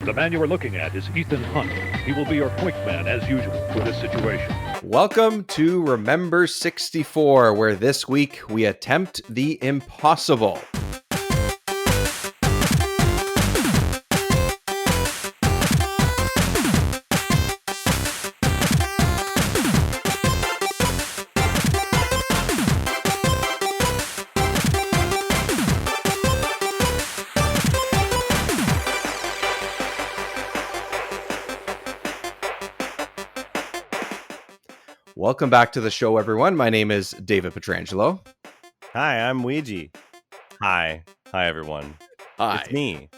The man you are looking at is Ethan Hunt. He will be your point man as usual for this situation. Welcome to Remember 64, where this week we attempt the impossible. Welcome back to the show, everyone. My name is David Petrangelo. Hi, I'm Ouija. Hi, everyone. Hi. It's me,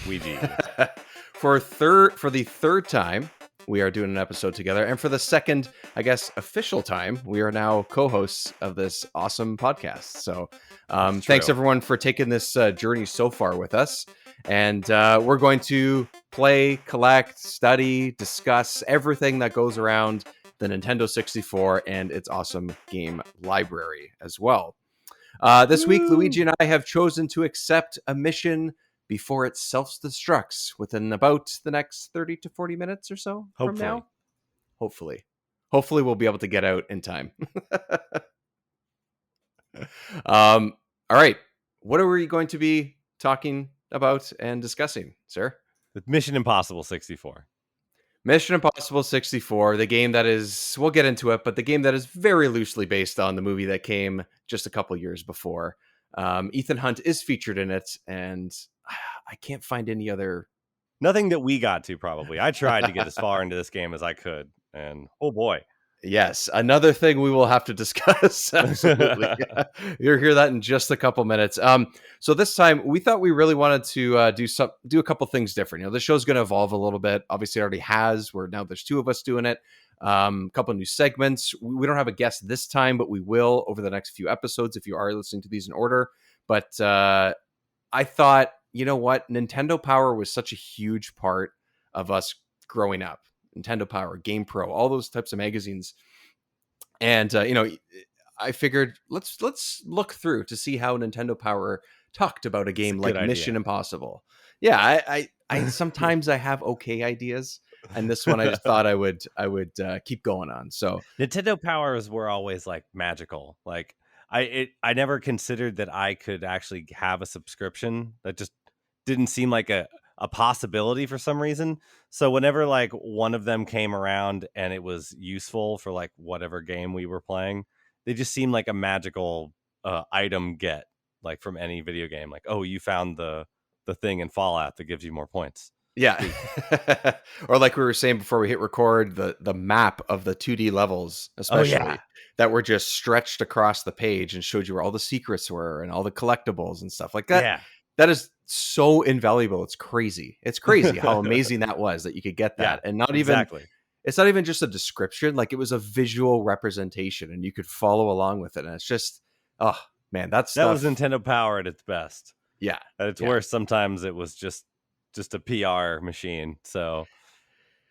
Ouija. For the third time, we are doing an episode together, and for the second, I guess, official time, we are now co-hosts of this awesome podcast. So, thanks everyone for taking this journey so far with us. And we're going to play, collect, study, discuss everything that goes around the Nintendo 64 and its awesome game library as well. This week, Luigi and I have chosen to accept a mission before it self-destructs within about the next 30 to 40 minutes or so from now. Hopefully we'll be able to get out in time. All right. What are we going to be talking about and discussing, sir? With Mission Impossible 64. Mission Impossible 64, the game that is, we'll get into it, but the game that is very loosely based on the movie that came just a couple years before. Ethan Hunt is featured in it, and I can't find any other... Nothing that we got to, probably. I tried to get as far into this game as I could, and oh boy. Yes, another thing we will have to discuss. Absolutely. You'll hear that in just a couple minutes. So this time, we thought we really wanted to do a couple things different. You know, the show's going to evolve a little bit. Obviously, it already has. Now there's two of us doing it. A couple new segments. We don't have a guest this time, but we will over the next few episodes if you are listening to these in order. But I thought, you know what? Nintendo Power was such a huge part of us growing up. Nintendo Power, Game Pro, all those types of magazines. And, I figured let's look through to see how Nintendo Power talked about a game like Mission Impossible. Yeah, I sometimes I have okay ideas. And this one I just thought I would keep going on. So Nintendo Powers were always like magical. Like I never considered that I could actually have a subscription. That just didn't seem like a possibility for some reason. So whenever like one of them came around and it was useful for like whatever game we were playing, they just seemed like a magical item get, like from any video game. Like, oh, you found the thing in Fallout that gives you more points. Yeah. Or like we were saying before we hit record, the map of the 2D levels, especially that were just stretched across the page and showed you where all the secrets were and all the collectibles and stuff like that. Yeah. That is so invaluable. It's crazy. It's crazy how amazing that was that you could get that. Yeah, and not even, it's not even just a description. Like it was a visual representation and you could follow along with it. And it's just, oh man, that was Nintendo Power at its best. Yeah. At its worst, sometimes it was just a PR machine. So,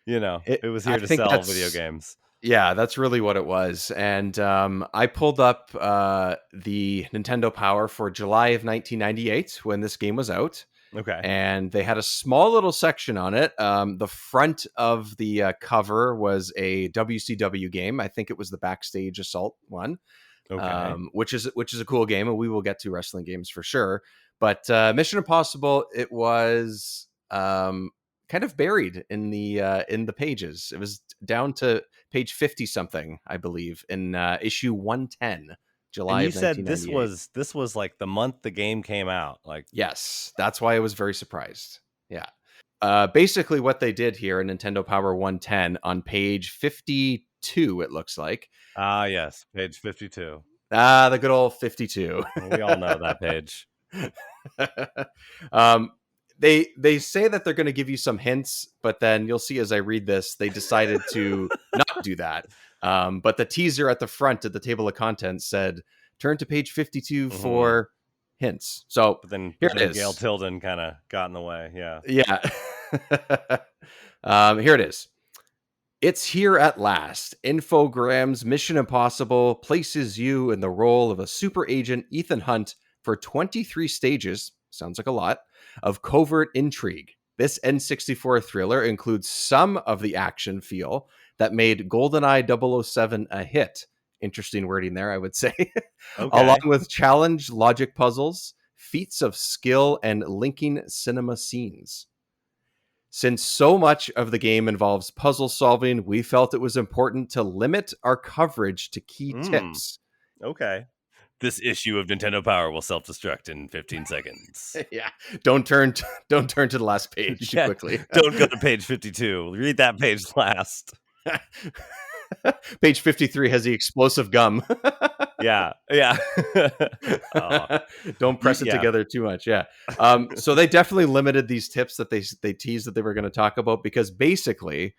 it was here to sell video games. Yeah, that's really what it was. And I pulled up the Nintendo Power for July of 1998 when this game was out. Okay. And they had a small little section on it. The front of the cover was a WCW game. I think it was the Backstage Assault one, which is a cool game. And we will get to wrestling games for sure. But Mission Impossible, it was kind of buried in the pages. It was down to page 50 something, I believe, in issue 110, July. And you said this was like the month the game came out. Like, yes, that's why I was very surprised. Yeah. Basically, what they did here in Nintendo Power 110 on page 52, it looks like. Yes, page 52. The good old 52. We all know that page. They say that they're going to give you some hints, but then you'll see as I read this, they decided to not do that. But the teaser at the front of the table of contents said, turn to page 52 for hints. So but then here it is. Gail Tilden kind of got in the way. Yeah. Here it is. It's here at last. Infogram's Mission Impossible places you in the role of a super agent, Ethan Hunt, for 23 stages, sounds like a lot, of covert intrigue. This N64 thriller includes some of the action feel that made GoldenEye 007 a hit. Interesting wording there, I would say. Okay. Along with challenge logic puzzles, feats of skill, and linking cinema scenes. Since so much of the game involves puzzle solving, we felt it was important to limit our coverage to key tips. Okay. This issue of Nintendo Power will self-destruct in 15 seconds. Yeah, don't turn to the last page too Yeah, quickly. Don't go to page 52. Read that page last. Page 53 has the explosive gum. Yeah. Oh, Don't press it Yeah. together too much. Yeah. So they definitely limited these tips that they teased that they were going to talk about, because basically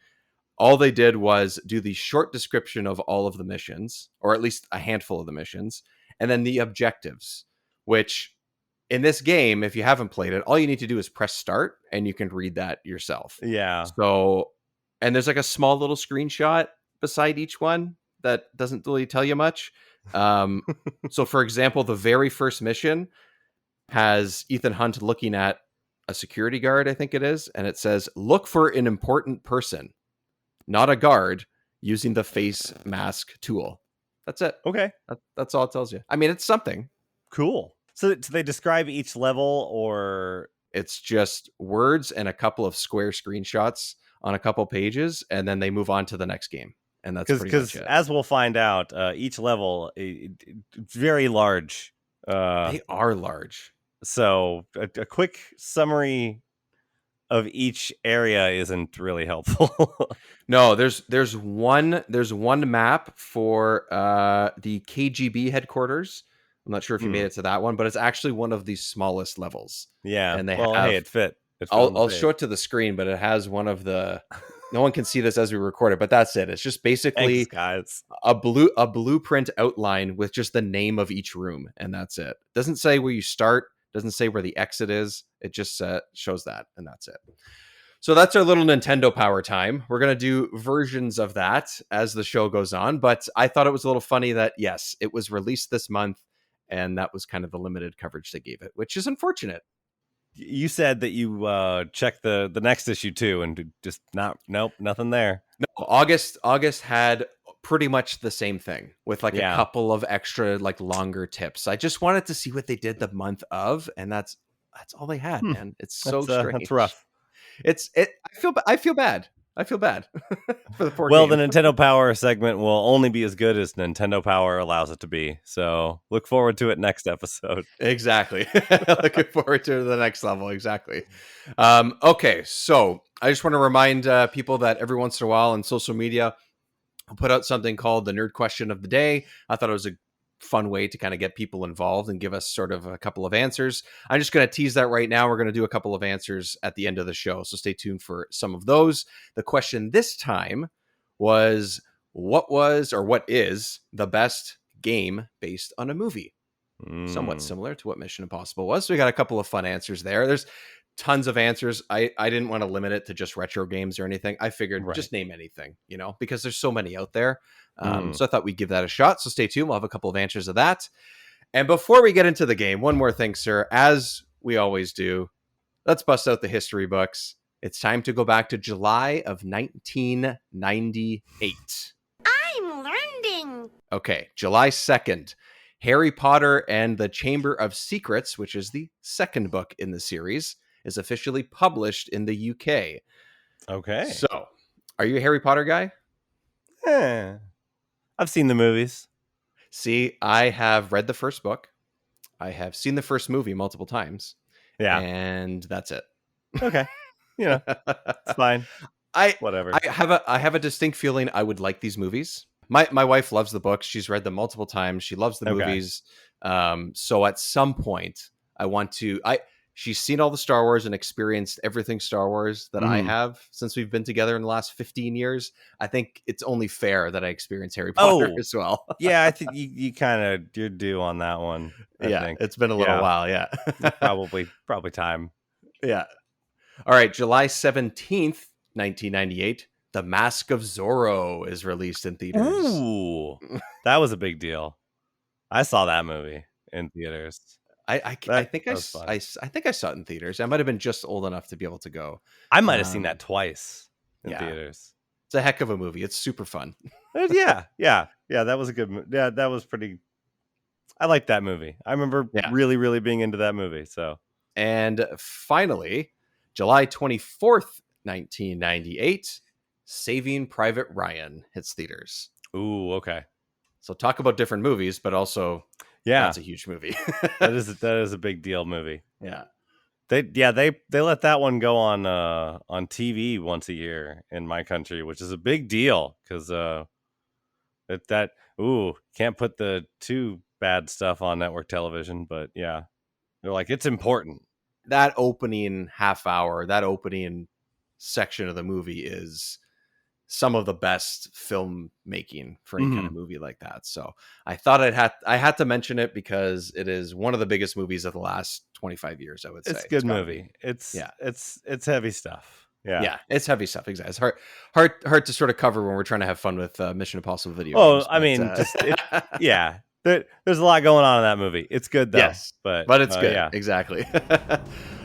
all they did was do the short description of all of the missions, or at least a handful of the missions, and then the objectives, which in this game, if you haven't played it, all you need to do is press start and you can read that yourself. yeah. So, and there's like a small little screenshot beside each one that doesn't really tell you much. So for example, the very first mission has Ethan Hunt looking at a security guard, I think it is, and it says, "Look for an important person, not a guard, using the face mask tool." That's it. Okay. That's all it tells you. I mean, it's something. Cool. So do they describe each level, or It's just words and a couple of square screenshots on a couple pages, and then they move on to the next game. And that's pretty much because it. as we'll find out, each level it's very large. They are large. So a quick summary of each area isn't really helpful. No, there's one map for the KGB headquarters. I'm not sure if you made it to that one, but it's actually one of the smallest levels. Yeah. And they well, have- hey, it fit. It fit on the I'll page. show it to the screen, but it has one of the. No one can see this as we record it, but that's it. It's just basically Thanks, guys. a blueprint outline with just the name of each room, and that's it. Doesn't say where you start, doesn't say where the exit is. It just shows that, and that's it. So that's our little Nintendo Power time. We're going to do versions of that as the show goes on, but I thought it was a little funny that, yes, it was released this month, and that was kind of the limited coverage they gave it, which is unfortunate. You said that you checked the next issue too, and just nothing there. No, August had pretty much the same thing with like Yeah. a couple of extra like longer tips. I just wanted to see what they did the month of, and that's all they had, man. It's so strange. That's rough. I feel bad. I feel bad for the poor Well, game. the Nintendo Power segment will only be as good as Nintendo Power allows it to be. So look forward to it next episode. Exactly. Looking forward to the next level. Exactly. Okay, so I just want to remind people that every once in a while on social media, I'll put out something called the Nerd Question of the Day. I thought it was a fun way to kind of get people involved and give us sort of a couple of answers. I'm just going to tease that right now. We're going to do a couple of answers at the end of the show, so stay tuned for some of those. The question this time was, what is the best game based on a movie? Somewhat similar to what Mission Impossible was. So we got a couple of fun answers there. There's tons of answers. I didn't want to limit it to just retro games or anything. I figured just name anything, because there's so many out there. So I thought we'd give that a shot. So stay tuned. We'll have a couple of answers of that. And before we get into the game, one more thing, sir. As we always do, let's bust out the history books. It's time to go back to July of 1998. I'm learning. Okay, July 2nd. Harry Potter and the Chamber of Secrets, which is the second book in the series, is officially published in the UK. Okay. So, are you a Harry Potter guy? I've seen the movies. See, I have read the first book. I have seen the first movie multiple times. Yeah. And that's it. Okay. It's fine. Whatever. I have a distinct feeling I would like these movies. My wife loves the books. She's read them multiple times. She loves the movies. So at some point, I want to. She's seen all the Star Wars and experienced everything Star Wars that I have since we've been together in the last 15 years. I think it's only fair that I experience Harry Potter as well. Yeah, I think you're due on that one. I think. It's been a little while. Yeah, probably time. Yeah. All right, July 17th, 1998. The Mask of Zorro is released in theaters. Ooh, that was a big deal. I saw that movie in theaters. I think That was fun. I think I saw it in theaters. I might have been just old enough to be able to go. I might have seen Um, that twice in yeah. theaters. It's a heck of a movie. It's super fun. Yeah. That was a good. Yeah, that was pretty. I liked that movie. I remember Yeah. really, really being into that movie. So, And finally, July 24th, 1998, Saving Private Ryan hits theaters. ooh, okay, So talk about different movies, but also yeah, that's a huge movie. that is a big deal movie. Yeah. They let that one go on TV once a year in my country, which is a big deal because can't put the too bad stuff on network television, but yeah, they're like it's important. That opening half hour, that opening section of the movie is some of the best filmmaking for any kind of movie like that. So I thought I had to mention it because it is one of the biggest movies of the last 25 years, I would say. It's a good gotta movie. be. It's heavy stuff. Yeah, it's heavy stuff. Exactly. It's hard to sort of cover when we're trying to have fun with Mission Impossible video games. I mean, yeah. There's a lot going on in that movie. It's good though. Yes, but it's good. Yeah. Exactly.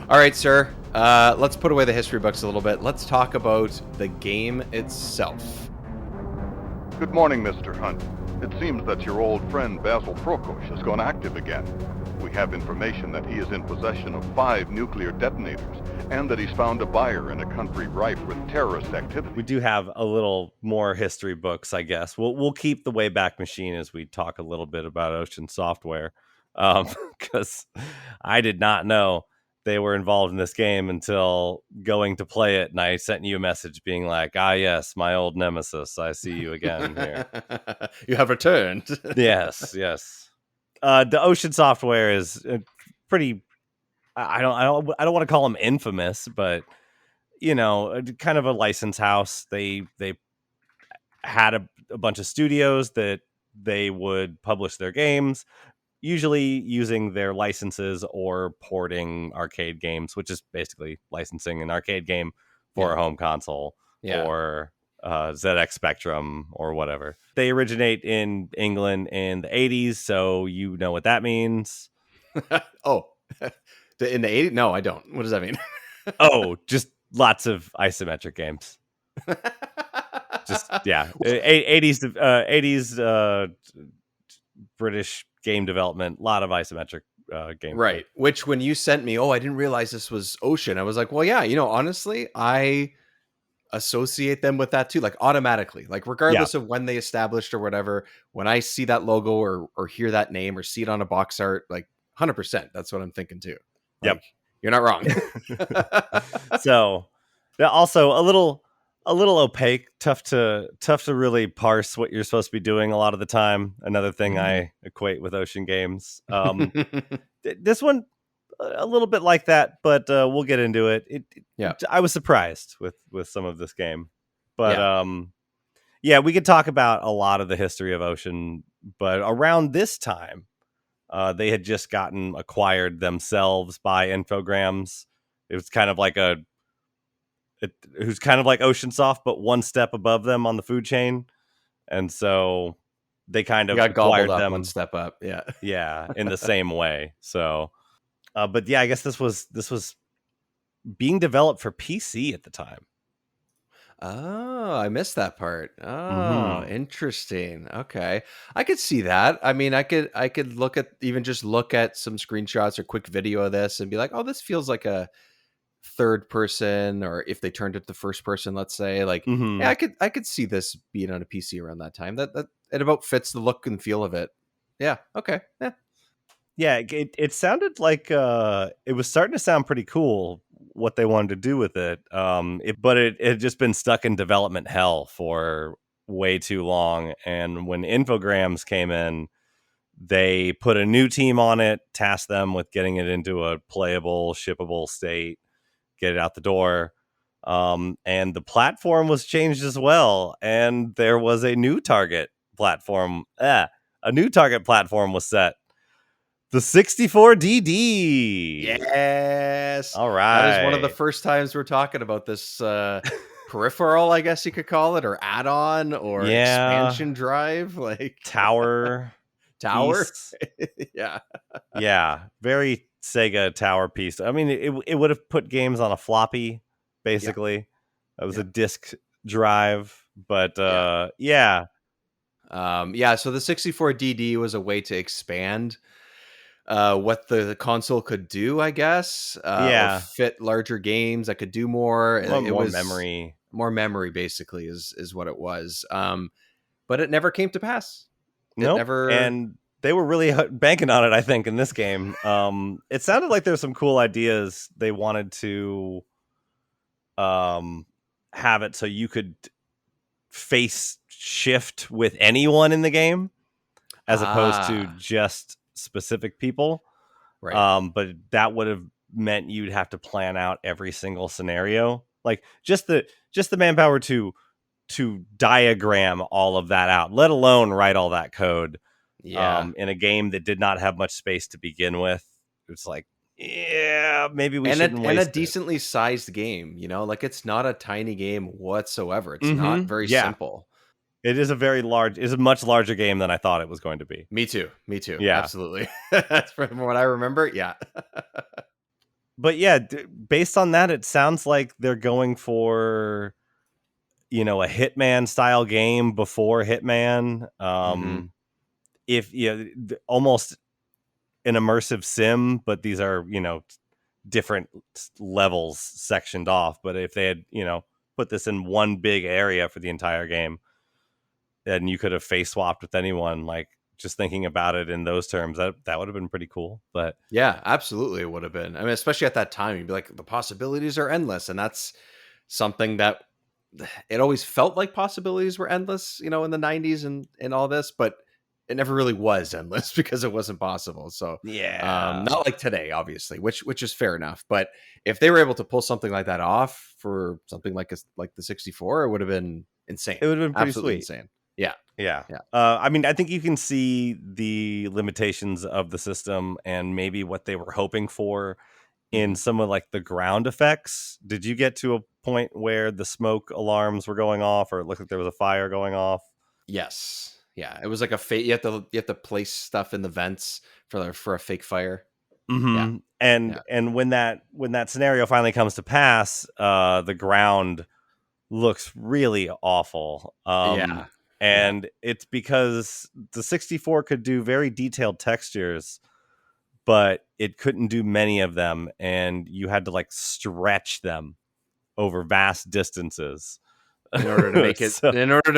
All right, sir. Let's put away the history books a little bit. Let's talk about the game itself. Good morning, Mr. Hunt. It seems that your old friend Basil Prokosh has gone active again. We have information that he is in possession of 5 nuclear detonators, and that he's found a buyer in a country rife with terrorist activity. We do have a little more history books, I guess. We'll keep the Wayback Machine as we talk a little bit about Ocean Software, because I did not know they were involved in this game until going to play it, and I sent you a message being like, yes, my old nemesis, I see you again here. You have returned. Yes. The Ocean Software is pretty. I don't want to call them infamous, but kind of a license house. They had a bunch of studios that they would publish their games, usually using their licenses or porting arcade games, which is basically licensing an arcade game for a home console or ZX Spectrum or whatever. They originate in England in the 80s, so you know what that means. Oh, in the 80s? No, I don't. What does that mean? Just lots of isometric games. Just 80s British game development, a lot of isometric games. Right. Which when you sent me, I didn't realize this was Ocean. I was like, well, yeah, honestly, I associate them with that too, like automatically, like regardless of when they established or whatever. When I see that logo or hear that name or see it on a box art, like 100%, that's what I'm thinking too. Like, you're not wrong. So, also a little opaque, tough to really parse what you're supposed to be doing a lot of the time. Another thing I equate with Ocean games. This one a little bit like that, but we'll get into it. I was surprised with some of this game, but we could talk about a lot of the history of Ocean. But around this time, they had just gotten acquired themselves by Infogrames. It was kind of like who's kind of like OceanSoft, but one step above them on the food chain, and so they kind of got acquired gobbled up them one step up. in the same way. So. But I guess this was being developed for PC at the time. Oh, I missed that part. Oh, interesting. Okay. I could see that. I mean, I could look at some screenshots or quick video of this and be like, oh, this feels like a third person, or if they turned it to first person, let's say, like, I could see this being on a PC around that time. That it about fits the look and feel of it. Yeah. Okay. Yeah. Yeah, it sounded like it was starting to sound pretty cool what they wanted to do with it. But it had just been stuck in development hell for way too long. And when Infogrames came in, they put a new team on it, tasked them with getting it into a playable, shippable state, get it out the door. And the platform was changed as well. And there was a new target platform. A new target platform was set. The 64DD. Yes. All right. That is one of the first times we're talking about this peripheral, I guess you could call it, or add-on, or expansion drive, like tower. tower. piece. Yeah. Yeah, very Sega tower piece. I mean, it would have put games on a floppy, basically. That was Yeah. a disk drive, but Yeah. So the 64DD was a way to expand what the console could do, I guess, or fit larger games that could do more. It more was memory. more memory, basically, is what it was. But it never came to pass. It Nope. never. And they were really banking on it, I think, in this game. It sounded like there's some cool ideas they wanted to have it so you could face shift with anyone in the game as opposed to just specific people. Right. But that would have meant you'd have to plan out every single scenario, like just the manpower to diagram all of that out, let alone write all that code. In a game that did not have much space to begin with. It's like, yeah, maybe we shouldn't waste and a it. decently sized game, like it's not a tiny game whatsoever. It's not very simple. It is a much larger game than I thought it was going to be. Me too. Yeah. Absolutely. That's from what I remember. Yeah. But yeah, based on that, it sounds like they're going for, a Hitman style game before Hitman. If almost an immersive sim, but these are, different levels sectioned off. But if they had, put this in one big area for the entire game, and you could have face swapped with anyone, like just thinking about it in those terms, that would have been pretty cool. But yeah, absolutely, it would have been. I mean, especially at that time, you'd be like, the possibilities are endless, and that's something that it always felt like possibilities were endless, in the 90s and all this, but it never really was endless because it wasn't possible. So not like today, obviously, which is fair enough. But if they were able to pull something like that off for something like the 64, it would have been insane. It would have been pretty absolutely sweet. Insane. Yeah. Yeah. I mean, I think you can see the limitations of the system and maybe what they were hoping for in some of like the ground effects. Did you get to a point where the smoke alarms were going off, or it looked like there was a fire going off? Yes. Yeah. It was like a fake. You have to place stuff in the vents for a fake fire. Mm-hmm. Yeah. And when that scenario finally comes to pass, the ground looks really awful. And it's because the 64 could do very detailed textures, but it couldn't do many of them, and you had to like stretch them over vast distances in order to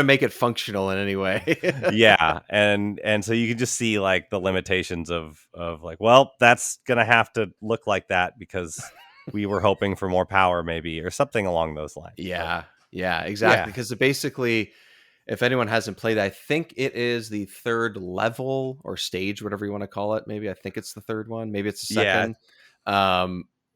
make it functional in any way. Yeah, and so you can just see like the limitations of like, well, that's gonna have to look like that because we were hoping for more power, maybe, or something along those lines. Yeah, exactly. Because basically, if anyone hasn't played, I think it is the third level or stage, whatever you want to call it. Maybe I think it's the third one. Maybe it's the second.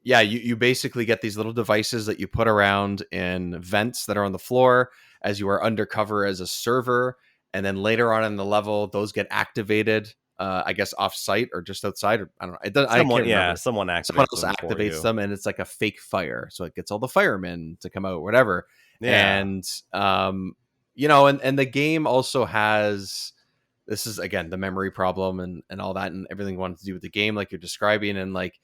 You basically get these little devices that you put around in vents that are on the floor as you are undercover as a server. And then later on in the level, those get activated, I guess off site or just outside. Or, I don't know. I can't remember. Someone else activates them, and it's like a fake fire. So it gets all the firemen to come out, whatever. Yeah. And, and the game also has, this is again, the memory problem and all that and everything wanted to do with the game, like you're describing. And like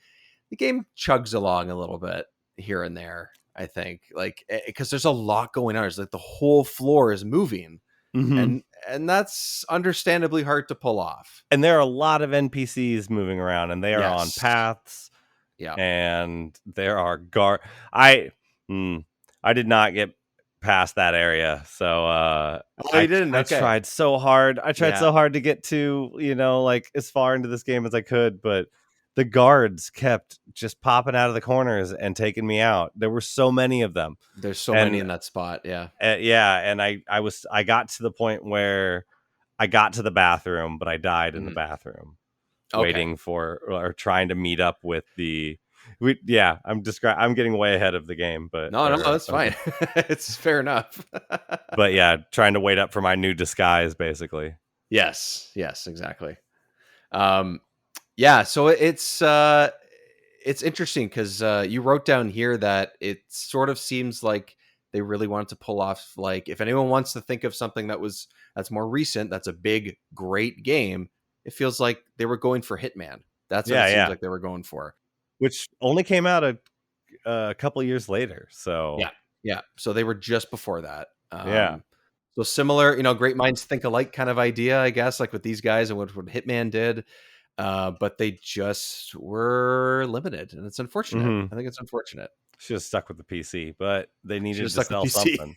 the game chugs along a little bit here and there, I think, like, because there's a lot going on. It's like the whole floor is moving. Mm-hmm. And that's understandably hard to pull off. And there are a lot of NPCs moving around, and they are on paths. Yeah. And there are I did not get past that area, so I tried so hard. I tried so hard to get to, like as far into this game as I could, but the guards kept just popping out of the corners and taking me out. There were so many of them. There's so many in that spot. Yeah. And I got to the point where I got to the bathroom, but I died in the bathroom waiting for or trying to meet up with I'm getting way ahead of the game, but no, that's fine. It's fair enough. But yeah, trying to wait up for my new disguise, basically. Yes, exactly. So it's interesting because you wrote down here that it sort of seems like they really wanted to pull off, like, if anyone wants to think of something that's more recent, that's a big, great game, it feels like they were going for Hitman. That's what Yeah, it seems yeah. like they were going for. Which only came out a couple years later. So Yeah. So they were just before that. Yeah. So similar, great minds think alike kind of idea, I guess, like with these guys and what Hitman did. But they just were limited, and it's unfortunate. Mhm. I think it's unfortunate. should have stuck with the PC, but they needed to Should've stuck sell with PC. something.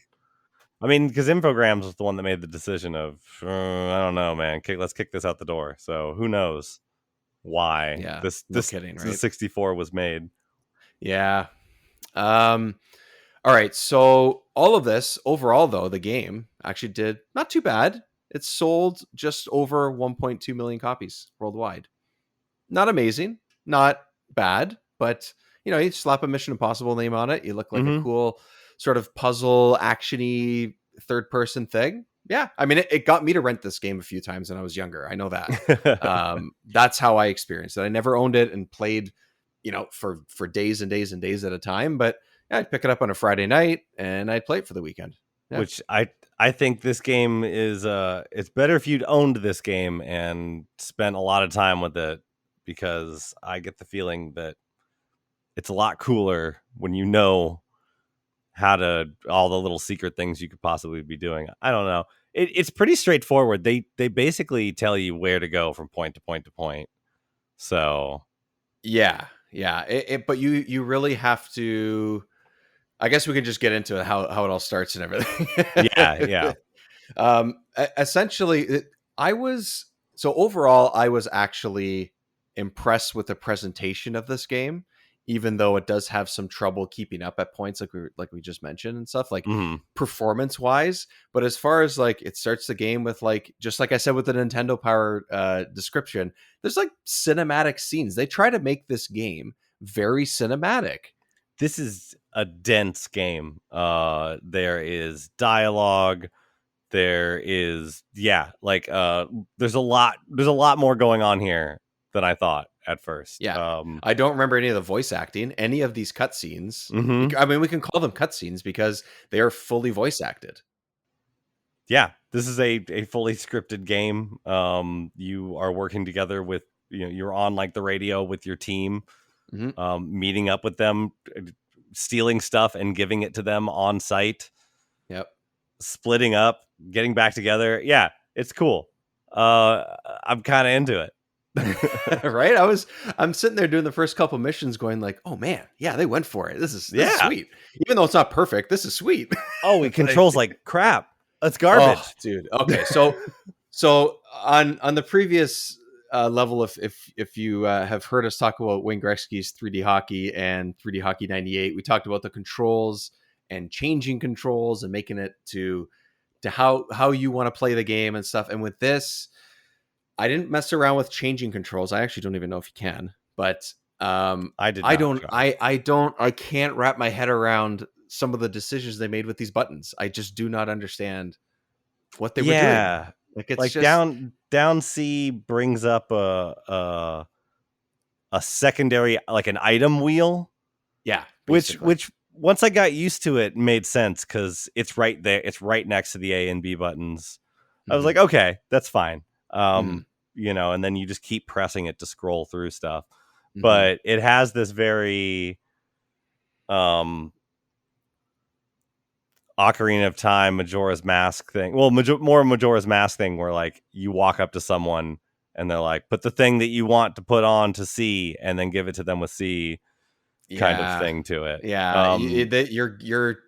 I mean, because Infogrames was the one that made the decision of, I don't know, man. Let's kick this out the door. So who knows why Yeah, this no kidding, right? 64 was made. Yeah. All right. So all of this overall, though, the game actually did not too bad. It sold just over 1.2 million copies worldwide. Not amazing, not bad, but you slap a Mission Impossible name on it, you look like a Mhm. cool sort of puzzle actiony third person thing. Yeah, I mean, it got me to rent this game a few times when I was younger. I know that. That's how I experienced it. I never owned it and played, for days and days and days at a time. But yeah, I'd pick it up on a Friday night and I'd play it for the weekend. Yeah. Which I think this game is it's better if you'd owned this game and spent a lot of time with it, because I get the feeling that it's a lot cooler when you know how to all the little secret things you could possibly be doing. I don't know. It's pretty straightforward. They basically tell you where to go from point to point to point. So Yeah. But you really have to. I guess we could just get into it, how it all starts and everything. yeah. Essentially, overall, I was actually impressed with the presentation of this game, even though it does have some trouble keeping up at points, like we just mentioned and stuff, like Mhm. performance wise. But as far as like it starts the game with, like, just like I said with the Nintendo Power description, there's like cinematic scenes. They try to make this game very cinematic. This is a dense game. There is dialogue. There is there's a lot more going on here than I thought at first. Yeah. I don't remember any of the voice acting, any of these cutscenes. Mhm. I mean, we can call them cutscenes because they are fully voice acted. Yeah, this is a fully scripted game. You are working together with, you're on like the radio with your team, Mhm. meeting up with them, stealing stuff and giving it to them on site, Yep. splitting up, getting back together. Yeah, it's cool. I'm kind of into it. Right? I'm sitting there doing the first couple missions going like, oh man, yeah, they went for it. This is sweet. Even though it's not perfect, this is sweet. Oh, it controls like crap. That's garbage. Oh, dude. Okay. So on the previous level, if you have heard us talk about Wayne Gretzky's 3D Hockey and 3D Hockey 98, we talked about the controls and changing controls and making it to how you want to play the game and stuff. And with this, I didn't mess around with changing controls. I actually don't even know if you can, but I can't wrap my head around some of the decisions they made with these buttons. I just do not understand what they were doing. Like, it's like just down C brings up a secondary, like an item wheel. Yeah, Which once I got used to it, made sense because it's right there. It's right next to the A and B buttons. I was like, okay, that's fine. And then you just keep pressing it to scroll through stuff. But it has this very Ocarina of Time, Majora's Mask thing. Well, more Majora's Mask thing where like you walk up to someone and they're like, put the thing that you want to put on to C and then give it to them with C kind of thing to it. Yeah. Your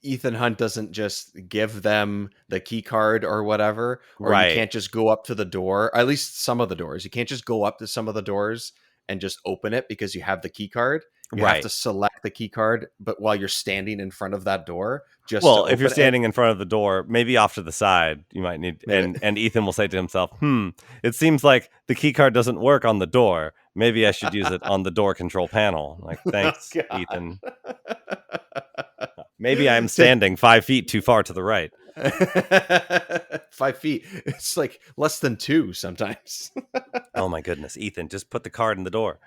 Ethan Hunt doesn't just give them the key card or whatever, or Right. You can't just go up to the door, or at least some of the doors. You can't just go up to some of the doors and just open it because you have the key card. You have to select the key card, but while you're standing in front of that door, if you're standing in front of the door, maybe off to the side, you might need, and Ethan will say to himself, it seems like the key card doesn't work on the door. Maybe I should use it on the door control panel. Like, thanks, Ethan. Maybe I'm standing 5 feet too far to the right. 5 feet. It's like less than 2 sometimes. Oh my goodness, Ethan, just put the card in the door.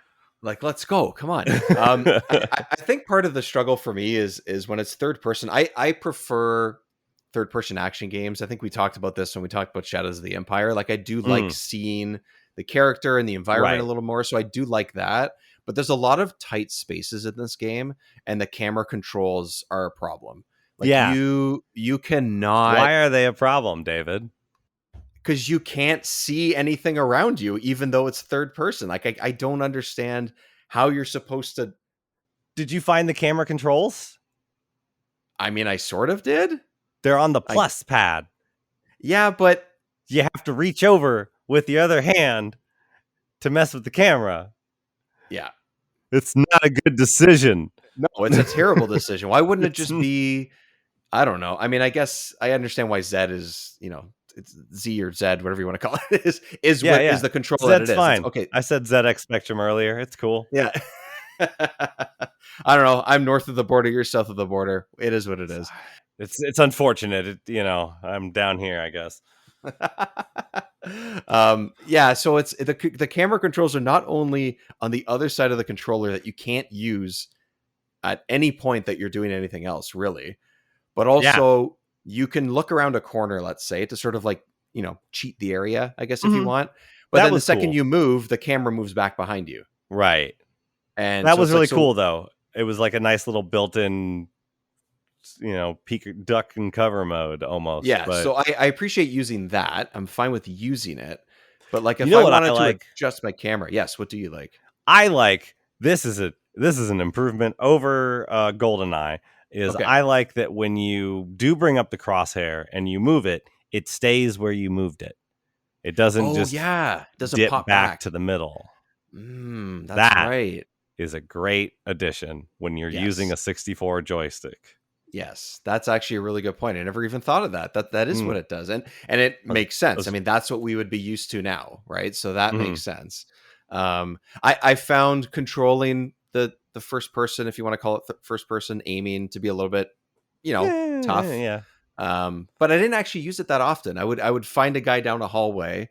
Like, let's go. Come on. I think part of the struggle for me is when it's third person. I prefer third person action games. I think we talked about this when we talked about Shadows of the Empire. Like, I do like seeing the character and the environment Right. a little more. So I do like that. But there's a lot of tight spaces in this game, and the camera controls are a problem. Like Yeah. you cannot, Why are they a problem, David? because you can't see anything around you, even though it's third person. Like I don't understand how you're supposed to. Did you find the camera controls? I mean, I sort of did. They're on the plus pad. Yeah, but You have to reach over with the other hand to mess with the camera. yeah, It's not a good decision. no, it's a terrible decision. Why wouldn't it just It's- be? I don't know. I mean, I guess I understand why Zed is, it's Z or Zed, whatever you want to call it, is Yeah, what yeah. is the control that it That's is. fine. Okay, I said ZX Spectrum earlier. It's cool. yeah. I don't know. I'm north of the border. You're south of the border. It is what it is. It's unfortunate. I'm down here, I guess. Yeah, so it's the camera controls are not only on the other side of the controller that you can't use at any point that you're doing anything else, really, but also you can look around a corner, let's say, to sort of like, cheat the area, I guess, if you Mhm. want. But That then the was second cool. you move, the camera moves back behind you. Right. And That so was it's really like, so- cool, though. It was like a nice little built-in, peek, duck and cover mode almost. Yeah, but so I appreciate using that. I'm fine with using it. But like if You know I what I wanted to like? adjust my camera, yes, what do you like? I like this is an improvement over GoldenEye. Okay. I like that when you do bring up the crosshair and you move it, it stays where you moved it. It doesn't just yeah, it doesn't dip pop back to the middle. That's That- right. Is a great addition when you're Yes. using a 64 joystick. Yes, that's actually a really good point. I never even thought of that. That is Mm. what it does, and it makes sense. was- I mean, that's what we would be used to now, right? So that Mhm. makes sense. I found controlling the first person, if you want to call it first person aiming, to be a little bit, tough. Yeah. But I didn't actually use it that often. I would find a guy down a hallway,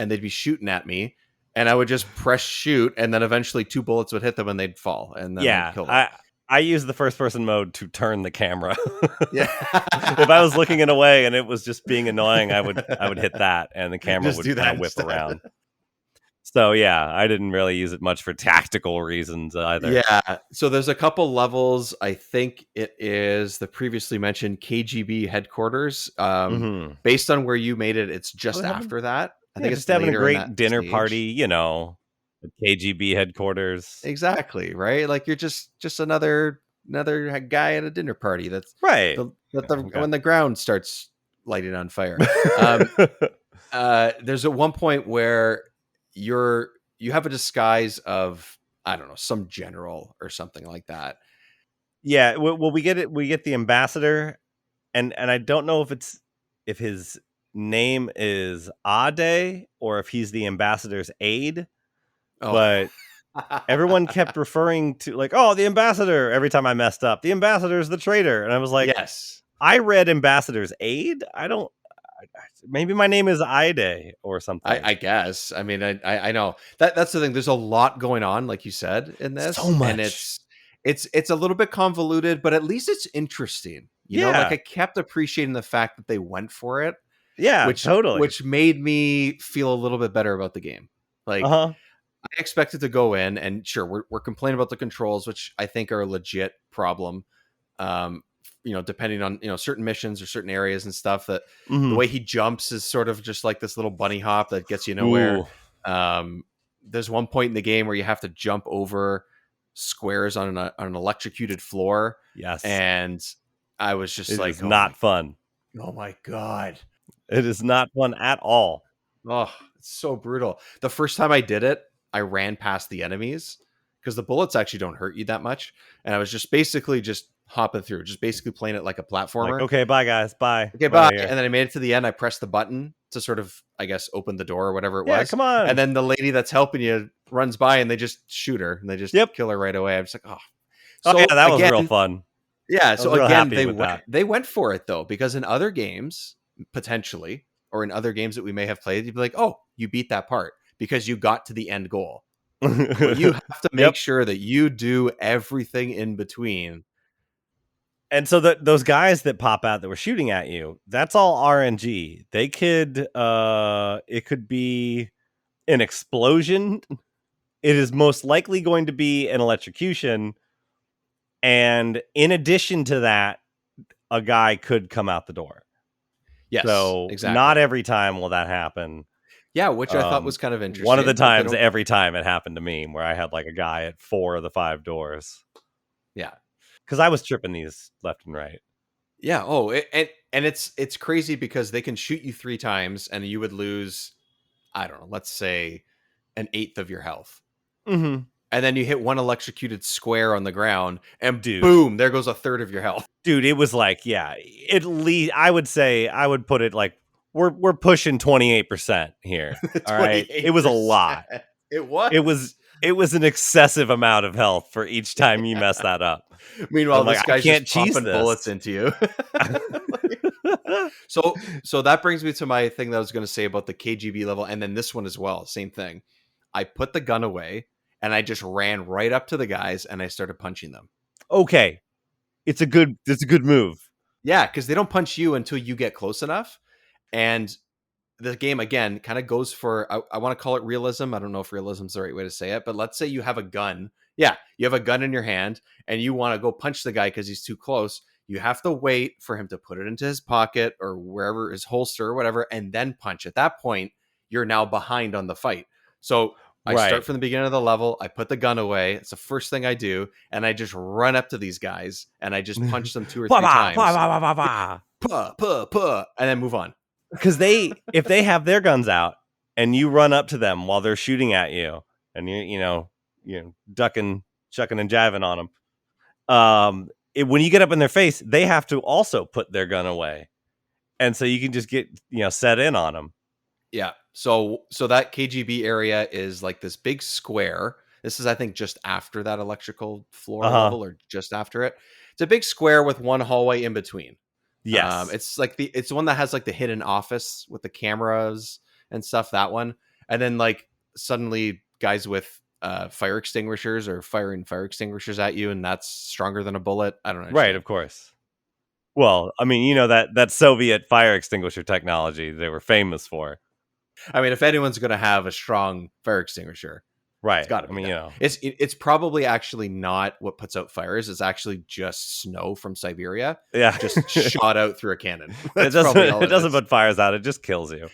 and they'd be shooting at me, and I would just press shoot, and then eventually 2 bullets would hit them, and they'd fall, and then I'd kill them. I use the first person mode to turn the camera. Yeah. If I was looking it away and it was just being annoying, I would hit that and the camera Just would do kind that of whip instead. around. So yeah, I didn't really use it much for tactical reasons either. Yeah. So there's a couple levels. I think it is the previously mentioned KGB headquarters. Mhm. Based on where you made it, it's just having- after that. I Yeah, think it's just having a later in great that dinner stage. party, at KGB headquarters. Exactly. Right. Like you're just another guy at a dinner party. That's Right. Okay. when the ground starts lighting on fire. There's at one point where you have a disguise of, I don't know, some general or something like that. Yeah, well, we get it. We get the ambassador, and I don't know if his name is Ade or if he's the ambassador's aide. Oh. But everyone kept referring to the ambassador every time I messed up. The ambassador's the traitor, and I was like, yes. I read ambassador's aide. Maybe my name is Ide or something. I guess. I mean, I know that's the thing. There's a lot going on, like you said, in this. So much. And it's a little bit convoluted, but at least it's interesting. You know, Yeah. like I kept appreciating the fact that they went for it, Yeah, totally. which made me feel a little bit better about the game. Like Uh-huh. I expected to go in, and sure, we're complaining about the controls, which I think are a legit problem. Depending on certain missions or certain areas and stuff, that Mhm. the way he jumps is sort of just like this little bunny hop that gets you nowhere. Ooh. There's one point in the game where you have to jump over squares on an electrocuted floor, Yes. and I was just It like, is not fun. oh my god, It is not fun at all. oh, it's so brutal. The first time I did it, I ran past the enemies because the bullets actually don't hurt you that much, and I was just basically just hopping through, just basically playing it like a platformer. Like, okay, bye guys, bye. Okay, I'm bye. outta here. And then I made it to the end. I pressed the button to sort of, I guess, open the door or whatever it Yeah, was. come on. And then the lady that's helping you runs by, and they just shoot her, and they just Yep. kill her right away. I'm just like, oh. Oh, yeah, that was again- real fun. Yeah. was So real again, happy with that. they went for it though, because in other games, potentially, or in other games that we may have played, you'd be like, oh, you beat that part because you got to the end goal. But you have to make Yep. sure that you do everything in between. And so those guys that pop out that were shooting at you, that's all RNG. They could it could be an explosion, it is most likely going to be an electrocution. And in addition to that, a guy could come out the door. Yes, So exactly. not every time will that happen. Yeah, which I thought was kind of interesting. One of the but they times, don't- every time it happened to me, where I had like a guy at 4 of the 5 doors. Yeah. Because I was tripping these left and right. Yeah. Oh, and it's crazy because they can shoot you 3 times and you would lose, I don't know, let's say an eighth of your health. Mm-hmm. And then you hit one electrocuted square on the ground and Dude. boom, there goes a third of your health. Dude, it was like, yeah, at least I would say I would put it like we're pushing 28% here. All right. It was a lot. It was. It was an excessive amount of health for each time you mess that up. Meanwhile, I'm like, this I guy's can't just cheese popping this. bullets into you. So that brings me to my thing that I was going to say about the KGB level, and then this one as well. Same thing. I put the gun away and I just ran right up to the guys and I started punching them. Okay. It's a good move. Yeah, because they don't punch you until you get close enough. And the game, again, kind of goes for, I want to call it realism. I don't know if realism is the right way to say it, but let's say you have a gun. Yeah, you have a gun in your hand and you want to go punch the guy because he's too close. You have to wait for him to put it into his pocket or wherever, his holster or whatever, and then punch. At that point, you're now behind on the fight. So I Right. start from the beginning of the level. I put the gun away. It's the first thing I do. And I just run up to these guys and I just punch them 2 or 3 times. Puh, puh, puh, and then move on. Because if they have their guns out and you run up to them while they're shooting at you and you ducking, shucking and jiving on them, when you get up in their face, they have to also put their gun away, and so you can just get set in on them. Yeah. So that KGB area is like this big square. This is, I think, just after that electrical floor level or just after it. It's a big square with one hallway in between. Yes, It's like it's the one that has like the hidden office with the cameras and stuff. That one, and then like suddenly guys with fire extinguishers or firing fire extinguishers at you, and that's stronger than a bullet. I don't know. right, of course. Well, I mean, that Soviet fire extinguisher technology they were famous for. I mean, if anyone's going to have a strong fire extinguisher, Right. it's got to be. I mean, that. It's probably actually not what puts out fires. It's actually just snow from Siberia, yeah, just shot out through a cannon. it That's doesn't probably all it doesn't is. put fires out. It just kills you.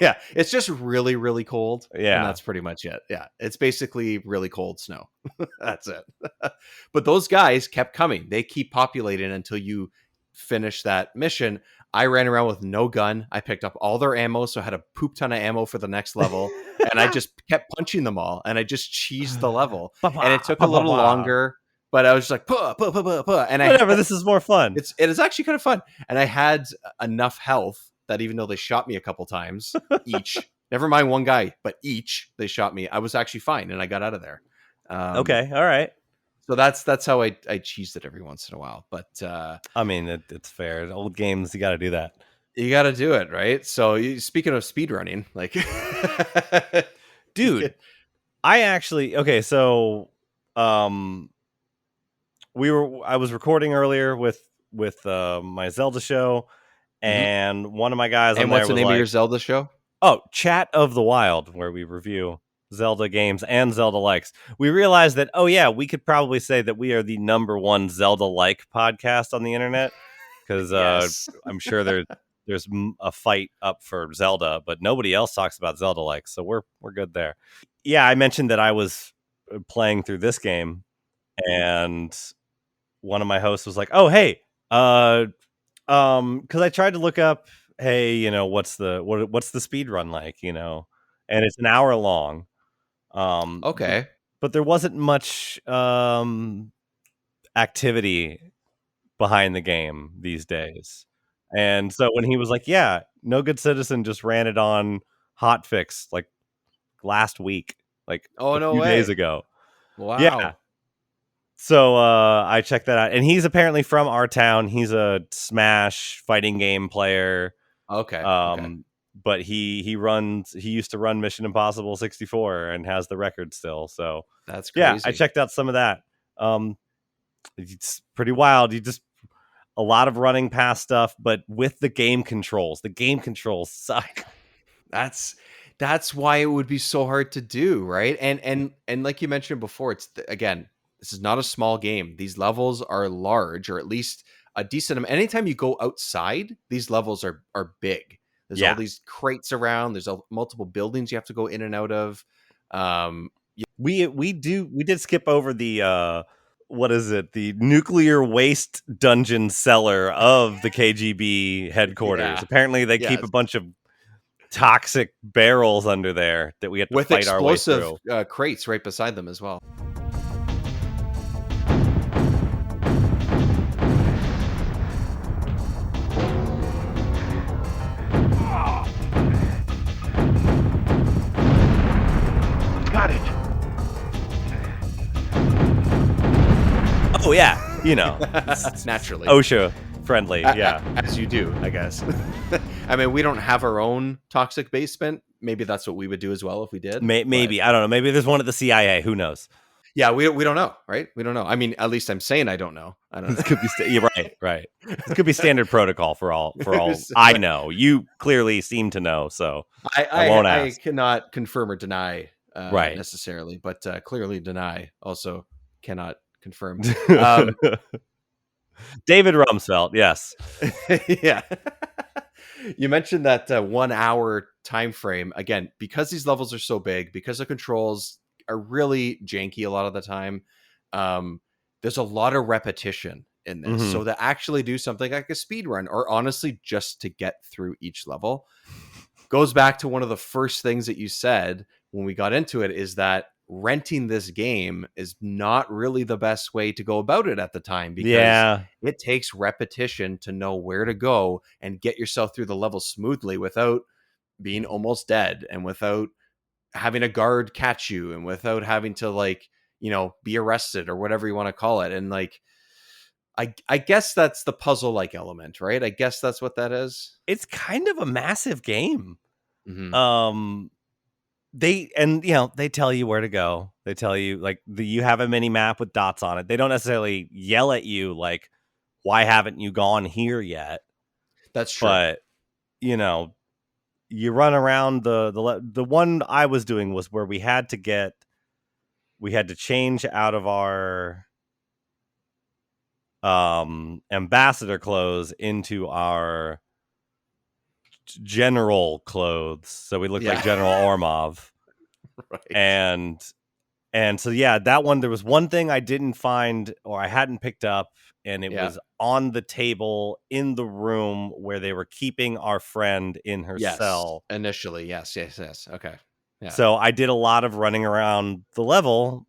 Yeah, it's just really, really cold. Yeah. And that's pretty much it. Yeah, it's basically really cold snow. That's it. But those guys kept coming. They keep populating until you finish that mission. I ran around with no gun. I picked up all their ammo, so I had a poop ton of ammo for the next level. And I just kept punching them all, and I just cheesed the level. And it took a little longer, but I was just like, puh, puh, puh, puh, puh. And Whatever. This is more fun. it is actually kind of fun. And I had enough health that even though they shot me a couple times each, never mind one guy, but each they shot me, I was actually fine and I got out of there. Okay. All right. So that's how I cheesed it every once in a while. But I mean, it's fair. Old games, you got to do that. you got to do it, right? So speaking of speed running, like, Dude, I actually so I was recording earlier with my Zelda show, and one of my guys and on what's there the was name of your like, Zelda show? oh, Chat of the Wild, where we review Zelda games and Zelda likes. We realized that, oh yeah, we could probably say that we are the #1 Zelda like podcast on the internet, because Yes. I'm sure there's a fight up for Zelda, but nobody else talks about Zelda likes, so we're good there. Yeah, I mentioned that I was playing through this game, and one of my hosts was like, "Oh, hey, because I tried to look up, hey, what's the speed run like, and it's an hour long. Okay. But there wasn't much activity behind the game these days. And so when he was like, yeah, No Good Citizen just ran it on hotfix like last week, like Oh, a no few way. days ago. Wow. Yeah. So I checked that out. And he's apparently from our town. He's a Smash fighting game player. Okay. Okay. But he used to run Mission Impossible 64 and has the record still. So That's crazy. yeah, I checked out some of that. It's pretty wild. A lot of running past stuff, but with the game controls. The game controls suck. That's why it would be so hard to do, right? And like you mentioned before, again, this is not a small game. These levels are large, or at least a decent amount. Anytime you go outside, these levels are big. There's all these crates around. There's multiple buildings you have to go in and out of. We did skip over the what is it? The nuclear waste dungeon cellar of the KGB headquarters. Yeah. Apparently, they keep a bunch of toxic barrels under there that we have to with fight our way through. Explosive crates right beside them as well. Got it. Oh yeah, Naturally. OSHA friendly. Yeah, as you do, I guess. I mean, we don't have our own toxic basement. Maybe that's what we would do as well if we did. Maybe I don't know. Maybe there's one at the CIA. Who knows? Yeah, we don't know, right? We don't know. I mean, at least I'm saying I don't know. I don't know. This could be you're right. This could be standard protocol for all I know. You clearly seem to know, so I won't ask. I cannot confirm or deny right necessarily, but clearly deny also cannot confirm. David Rumsfeld, yes. Yeah. You mentioned that 1 hour time frame. Again, because these levels are so big, because the controls are really janky a lot of the time, there's a lot of repetition in this. Mm-hmm. So to actually do something like a speed run, or honestly just to get through each level, goes back to one of the first things that you said when we got into it, is that renting this game is not really the best way to go about it at the time, because it takes repetition to know where to go and get yourself through the level smoothly without being almost dead, and without having a guard catch you, and without having to be arrested or whatever you want to call it. And I guess that's the puzzle like element, right? I guess that's what that is. It's kind of a massive game. Mm-hmm. They tell you where to go. They tell you you have a mini map with dots on it. They don't necessarily yell at you like, why haven't you gone here yet? That's true. But you run around the one I was doing was where we had to change out of our ambassador clothes into our general clothes, so we look like General Ormov. Right. And so that one, there was one thing I didn't find, or I hadn't picked up, and it was on the table in the room where they were keeping our friend in her cell initially. Yes. Okay. Yeah. So I did a lot of running around the level,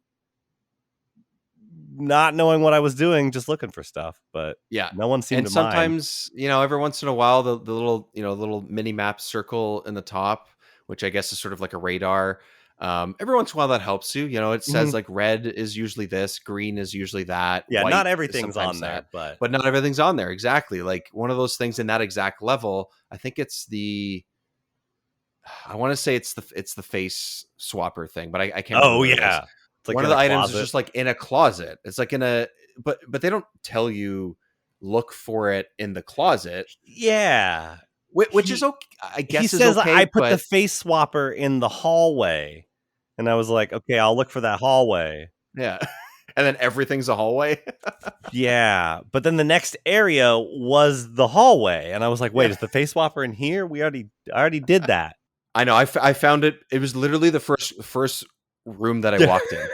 not knowing what I was doing, just looking for stuff. But no one seemed to mind. And sometimes, every once in a while, the little mini map circle in the top, which I guess is sort of like a radar. Every once in a while that helps you. It says like red is usually this, green is usually that. Yeah, white not everything's on that, there, but not everything's on there. Exactly. Like one of those things in that exact level, I think it's I want to say it's the face swapper thing, but I can't remember. Oh yeah. It's like one of the items is just like in a closet. It's like in a but they don't tell you look for it in the closet. Yeah. Which is okay. I guess he says I put the face swapper in the hallway, and I was like, okay, I'll look for that hallway. Yeah, and then everything's a hallway. Yeah, but then the next area was the hallway, and I was like, wait, is the face swapper in here? I already did that. I know. I found it. It was literally the first room that I walked in.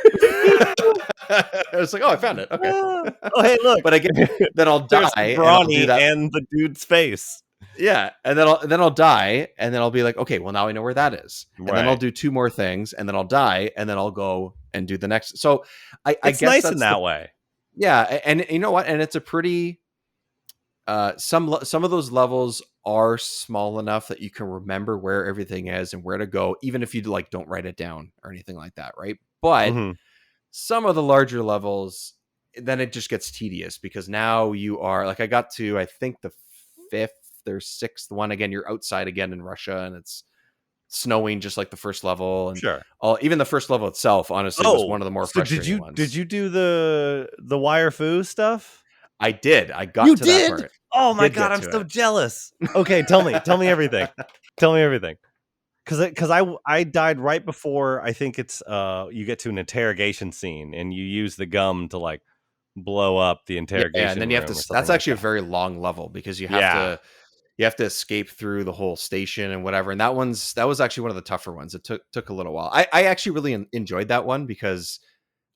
I was like, oh, I found it. Okay. Oh, hey, look. But again, then I'll die. And the dude's face. Yeah, and then I'll die, and then I'll be like, okay, well now I know where that is, and then I'll do two more things, and then I'll die, and then I'll go and do the next. So I guess nice that's in that way. Yeah, and you know what? And it's a pretty some of those levels are small enough that you can remember where everything is and where to go, even if you don't write it down or anything like that, right? But some of the larger levels, then it just gets tedious, because now you are I got to, I think, the 5th or 6th one. Again, you're outside again in Russia, and it's snowing just like the first level, and even the first level itself honestly was one of the more frustrating ones. Did you do the wire foo stuff? I did. I got to that part. Oh my god, I'm so jealous. Okay, tell me everything. Tell me everything. because I died right before, I think it's you get to an interrogation scene and you use the gum to like blow up the interrogation and then you have room to. or something That's like actually a that. very long level because Yeah. you have to escape through the whole station and whatever. And that was actually one of the tougher ones. It took a little while. I actually really enjoyed that one because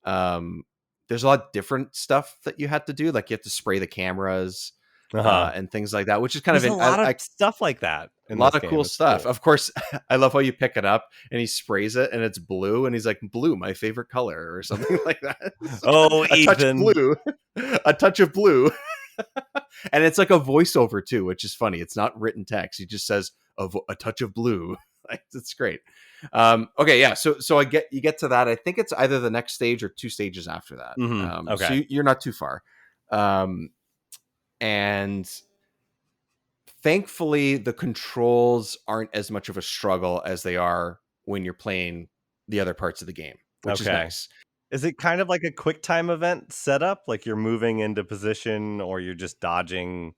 um, there's a lot of different stuff that you had to do. Like you have to spray the cameras Uh-huh. and things like that, which is kind There's of a lot of a stuff like that in lot this of game. cool It's stuff. cool. Of course, I love how you pick it up and he sprays it and it's blue and he's like, blue, my favorite color or something like that. Oh, A touch of Ethan. blue, a touch of blue. And it's like a voiceover too, which is funny. It's not written text. He just says a touch of blue. It's great. Okay, yeah. So you get to that. I think it's either the next stage or 2 stages after that. Mhm. Okay. So you're not too far. And thankfully, the controls aren't as much of a struggle as they are when you're playing the other parts of the game, which is Okay. nice. Is it kind of like a quick time event setup? Like you're moving into position or you're just dodging?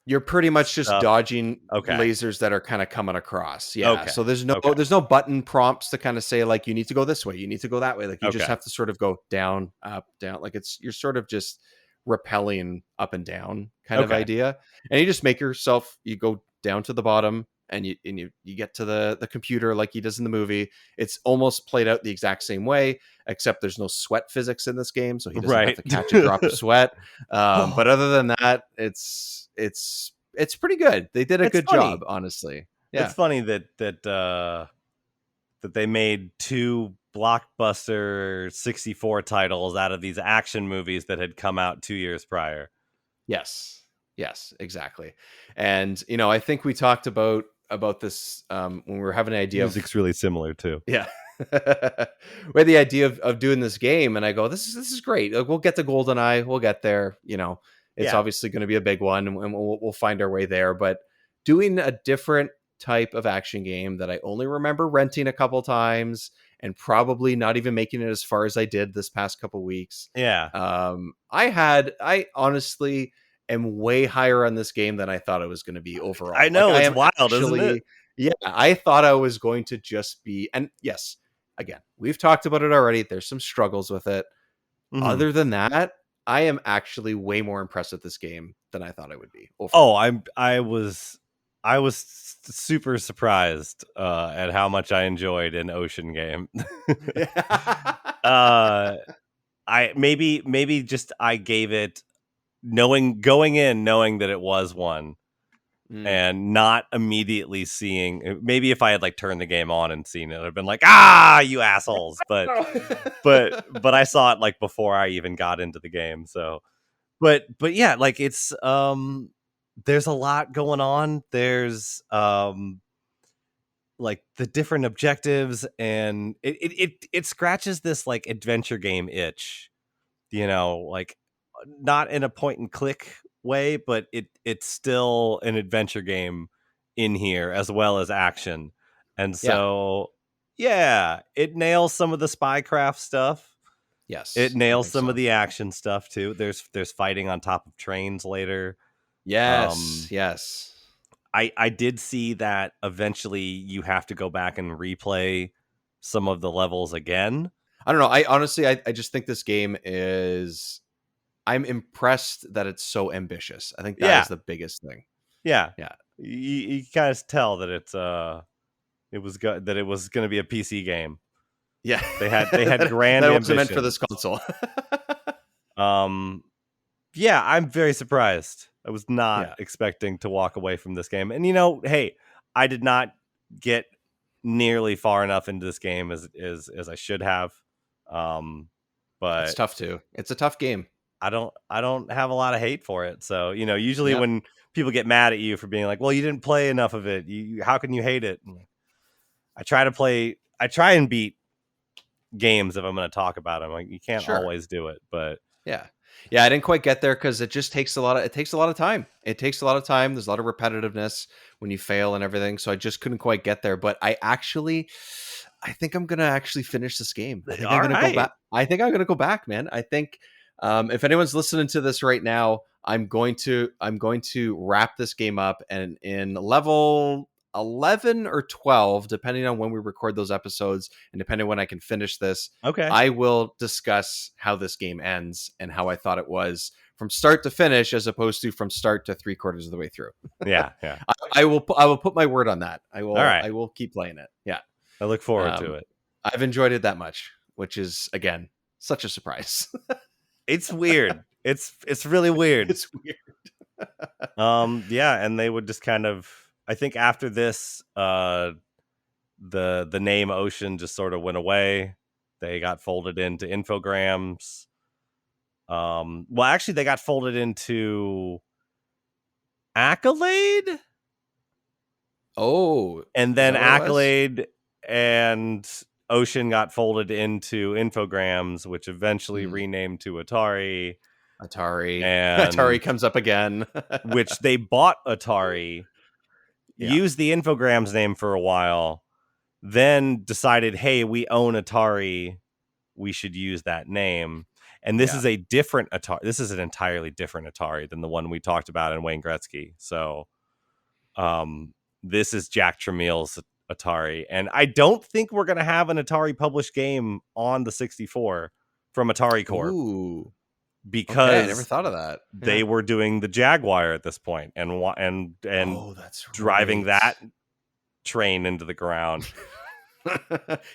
You're pretty much just Stuff. dodging Okay. lasers that are kind of coming across. Yeah. Okay. So there's Okay. no button prompts to kind of say like you need to go this way, you need to go that way. Like you just Okay. have to sort of go down, up, down. Like you're sort of just repelling up and down kind of Okay. idea. And you just make yourself, you go down to the bottom and you get to the computer like he does in the movie. It's almost played out the exact same way, except there's no sweat physics in this game, so he doesn't have Right. to catch a drop of sweat. But other than that, it's pretty good. They did a It's good funny. job, honestly. Yeah. It's funny that they made 2 blockbuster 64 titles out of these action movies that had come out 2 years prior. Yes, exactly. And I think we talked about this when we were having an idea of Music's really similar too. yeah. We had the idea of doing this game, and I go, this is great. Like, we'll get to GoldenEye, we'll get there. It's Yeah. obviously going to be a big one, and we'll find our way there. But doing a different type of action game that I only remember renting a couple times, and probably not even making it as far as I did this past couple weeks. Yeah. I honestly am way higher on this game than I thought it was going to be overall. I know, I it's am wild, isn't it? Yeah, I thought I was going to just be, and yes, again, we've talked about it already. There's some struggles with it. Mhm. Other than that, I am actually way more impressed with this game than I thought I would be. Overall. Oh, I was super surprised at how much I enjoyed an ocean game. I maybe just I gave it going in knowing that it was one and not immediately seeing. Maybe if I had like turned the game on and seen it, I'd have been like, you assholes. But I saw it like before I even got into the game. So but yeah, like it's there's a lot going on. There's like the different objectives, and it scratches this like adventure game itch, like not in a point and click way, but it's still an adventure game in here as well as action. And so yeah, it nails some of the spycraft stuff. Yes, It I nails think some so. of the action stuff too. There's fighting on top of trains later. Yes. I did see that eventually you have to go back and replay some of the levels again. I don't know. I honestly, I just think this game is. I'm impressed that it's so ambitious. I think that is the biggest thing. Yeah. Yeah. You kind of tell that it was going to be a PC game. Yeah, They had grand that wasn't meant for ambitions. this console. Yeah, I'm very surprised. I was not expecting to walk away from this game. And hey, I did not get nearly far enough into this game as I should have. But It's tough too. It's a tough game. I don't have a lot of hate for it. So, usually when people get mad at you for being like, well, you didn't play enough of it, how can you hate it? I try and beat games if I'm going to talk about them. Like, you can't always do it, but yeah, I didn't quite get there because it just takes a lot of time. It takes a lot of time. There's a lot of repetitiveness when you fail and everything. So I just couldn't quite get there. But I think I'm gonna actually finish this game. I think I'm gonna go back. I think I'm gonna go back, man. I think if anyone's listening to this right now, I'm going to wrap this game up, and in level 11 or 12, depending on when we record those episodes and depending on when I can finish this, Okay. I will discuss how this game ends and how I thought it was from start to finish, as opposed to from start to 3/4 of the way through. Yeah. I will put my word on that. I will. All right. I will keep playing it. Yeah, I look forward to it. I've enjoyed it that much, which is again such a surprise. It's weird. It's really weird. It's weird. Yeah, and they would just kind of, I think after this, the name Ocean just sort of went away. They got folded into Infogrames. Well, actually, they got folded into Accolade. Oh, And then is that what it was? Accolade and Ocean got folded into Infogrames, which eventually renamed to Atari. Atari. And Atari comes up again. which they bought Atari, Yeah. used the Infogrames name for a while, then decided, hey, we own Atari, we should use that name. And this is a different Atari. This is an entirely different Atari than the one we talked about in Wayne Gretzky. So this is Jack Tramiel's Atari. And I don't think we're going to have an Atari published game on the 64 from Atari Corp. Ooh. Because Okay, I never thought of that. they were doing the Jaguar at this point and Oh, that's driving right. that train into the ground.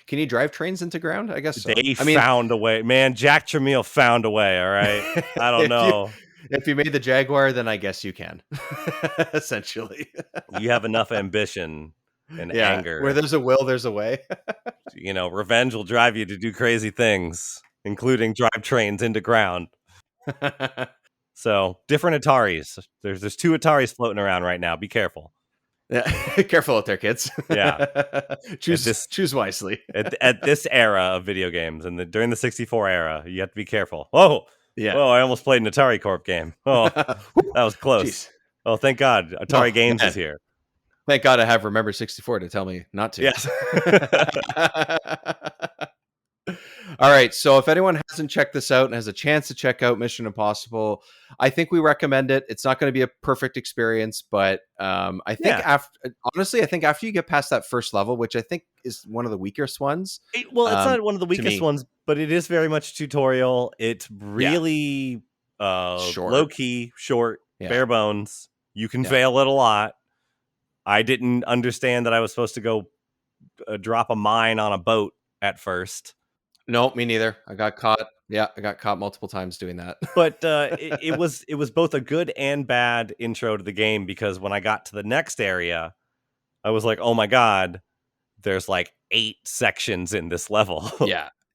Can you drive trains into ground? I guess so. They I mean, found a way. Man, Jack Tramiel found a way, all right? I don't know. If you made the Jaguar, then I guess you can. Essentially. You have enough ambition and anger. Where there's a will, there's a way. Revenge will drive you to do crazy things, including drive trains into ground. So, different Ataris. There's 2 Ataris floating around right now. Be careful. Yeah. Careful out there, kids. Yeah. choose wisely. At this era of video games and during the 64 era, you have to be careful. Whoa. Yeah. Oh, I almost played an Atari Corp game. Oh, that was close. Jeez. Oh, thank God. Atari Games man. is here. Thank God I have Remember 64 to tell me not to. Yes. All right. So if anyone hasn't checked this out and has a chance to check out Mission Impossible, I think we recommend it. It's not going to be a perfect experience, but I think honestly, I think after you get past that first level, which I think is one of the weakest ones. It's not one of the weakest me. ones, but it is very much tutorial. It's really Short. low key, short, Yeah. bare bones. You can fail it a lot. I didn't understand that I was supposed to go drop a mine on a boat at first. No, me neither. I got caught. Yeah, I got caught multiple times doing that. But it was both a good and bad intro to the game, because when I got to the next area, I was like, oh my God, there's like 8 sections in this level.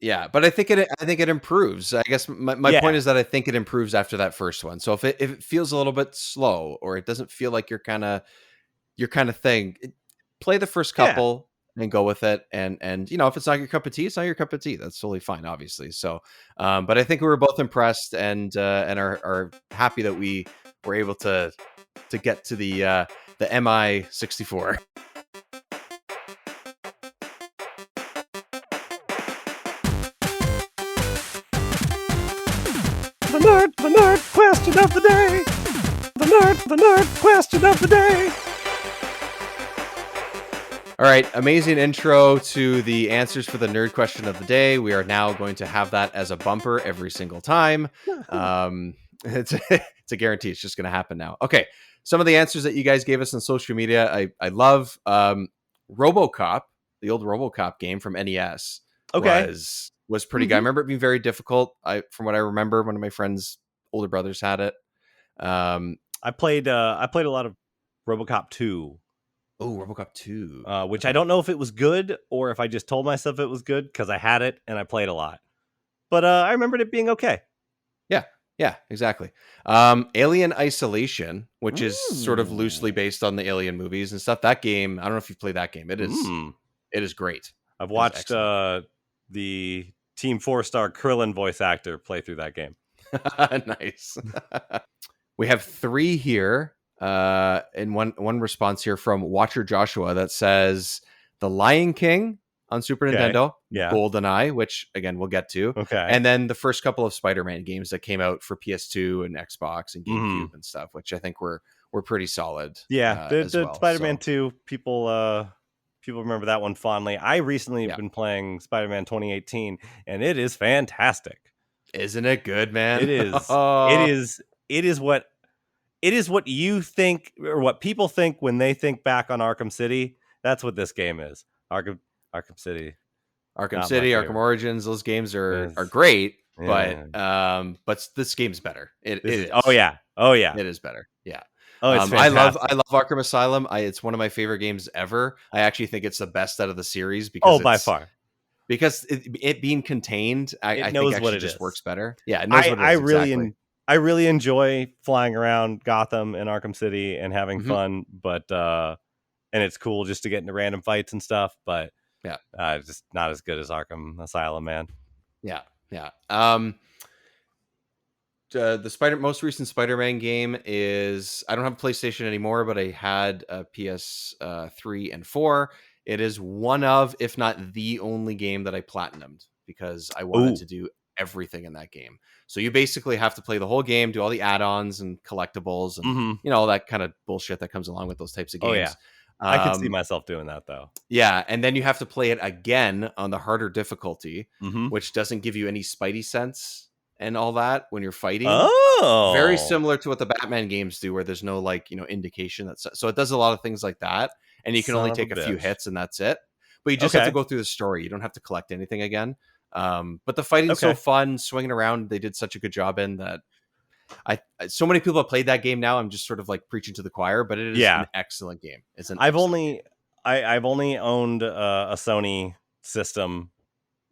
Yeah. But I think it improves. I guess my point is that I think it improves after that first one. So if it feels a little bit slow, or it doesn't feel like your kind of thing, play the first couple and go with it. And if it's not your cup of tea, it's not your cup of tea. That's totally fine, obviously. So, but I think we were both impressed and are happy that we were able to get to the MI 64. The nerd question of the day. The nerd question of the day. All right, amazing intro to the answers for the nerd question of the day. We are now going to have that as a bumper every single time. It's a guarantee. It's just going to happen now. Okay, some of the answers that you guys gave us on social media, I love. RoboCop, the old RoboCop game from NES, was pretty good. I remember it being very difficult. From what I remember, one of my friends' older brothers had it. I played a lot of RoboCop 2. Oh, RoboCop 2. Which I don't know if it was good or if I just told myself it was good because I had it and I played a lot. But I remembered it being okay. Yeah, exactly. Alien Isolation, which is sort of loosely based on the Alien movies and stuff. That game, I don't know if you've played that game. It is great. I've watched the Team 4-star Krillin voice actor play through that game. Nice. We have 3 here. And one response here from Watcher Joshua that says The Lion King on Super Nintendo, GoldenEye, which again we'll get to. Okay. And then the first couple of Spider-Man games that came out for PS2 and Xbox and GameCube and stuff, which I think were were pretty solid. Yeah, as the well. Spider-Man So, 2 people remember that one fondly. I recently have been playing Spider-Man 2018, and it is fantastic. isn't it good, man? It is. It is what you think, or what people think when they think back on Arkham City. That's what this game is. Arkham City. Arkham Not my City, Arkham favorite. Origins, those games are Yes. great, Yeah. but this game's better. It This is. is- oh yeah, It is better. Yeah. oh it's I fantastic. love Arkham Asylum. It's one of my favorite games ever. I actually think it's the best out of the series because by it's- far. because it being contained. I It think knows actually what it just is. works better. Yeah, it knows what it is. I really exactly. I really enjoy flying around Gotham and Arkham City and having Mhm. fun, but and it's cool just to get into random fights and stuff, but Yeah. it's just not as good as Arkham Asylum, man. Yeah. The most recent Spider-Man game is, I don't have a PlayStation anymore, but I had a PS3 and 4. It is one of, if not the only game that I platinumed because I wanted Ooh. to do everything in that game. So you basically have to play the whole game, do all the add-ons and collectibles and Mhm. all that kind of bullshit that comes along with those types of games. Oh, yeah. I could see Um, myself doing that though. yeah, and then you have to play it again on the harder difficulty, Mm-hmm. which doesn't give you any Spidey sense and all that when you're fighting. Oh, Very similar to what the Batman games do, where there's no indication that. So it does a lot of things like that, and you can only Son of take a a few bitch. hits, and that's it. But you just have to Okay. go through the story. You don't have to collect anything again. But the fighting's so Okay. fun, swinging around. They did such a good job in that. So many people have played that game now. I'm just sort of like preaching to the choir, but it is an excellent game. It's an. I've excellent only game. I've only owned a Sony system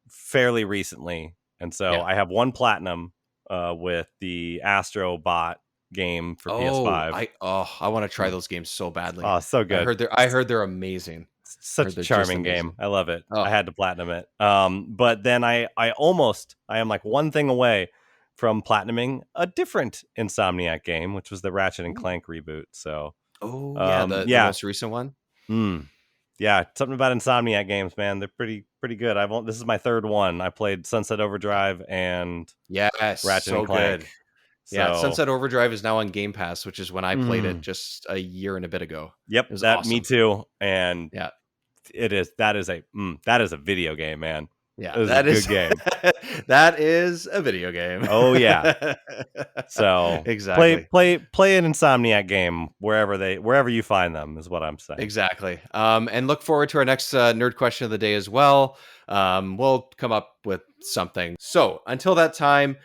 fairly recently, and so Yeah. I have one platinum with the Astro Bot game for PS5. I want to try those games so badly. Oh, so good. I heard they're amazing. Such they're a just charming amazing. game. I love it. Oh. I had to platinum it. But then I am like one thing away from platinuming a different Insomniac game, which was the Ratchet and Clank reboot. So Oh yeah, the yeah. most recent one. Yeah, something about Insomniac games, man. They're pretty good. This is my third one. I played Sunset Overdrive and Yes, Ratchet so and Clank. good. Yeah, So- Sunset Overdrive is now on Game Pass, which is when I played it Mm. just a year and a bit ago. Yep, It was me awesome. too. And Yeah. that is a video game, man. Yeah, It was a that good is game. that is a video game. Oh, yeah. So exactly. play an Insomniac game wherever you find them is what I'm saying. Exactly. And look forward to our next nerd question of the day as well. We'll come up with something. So until that time,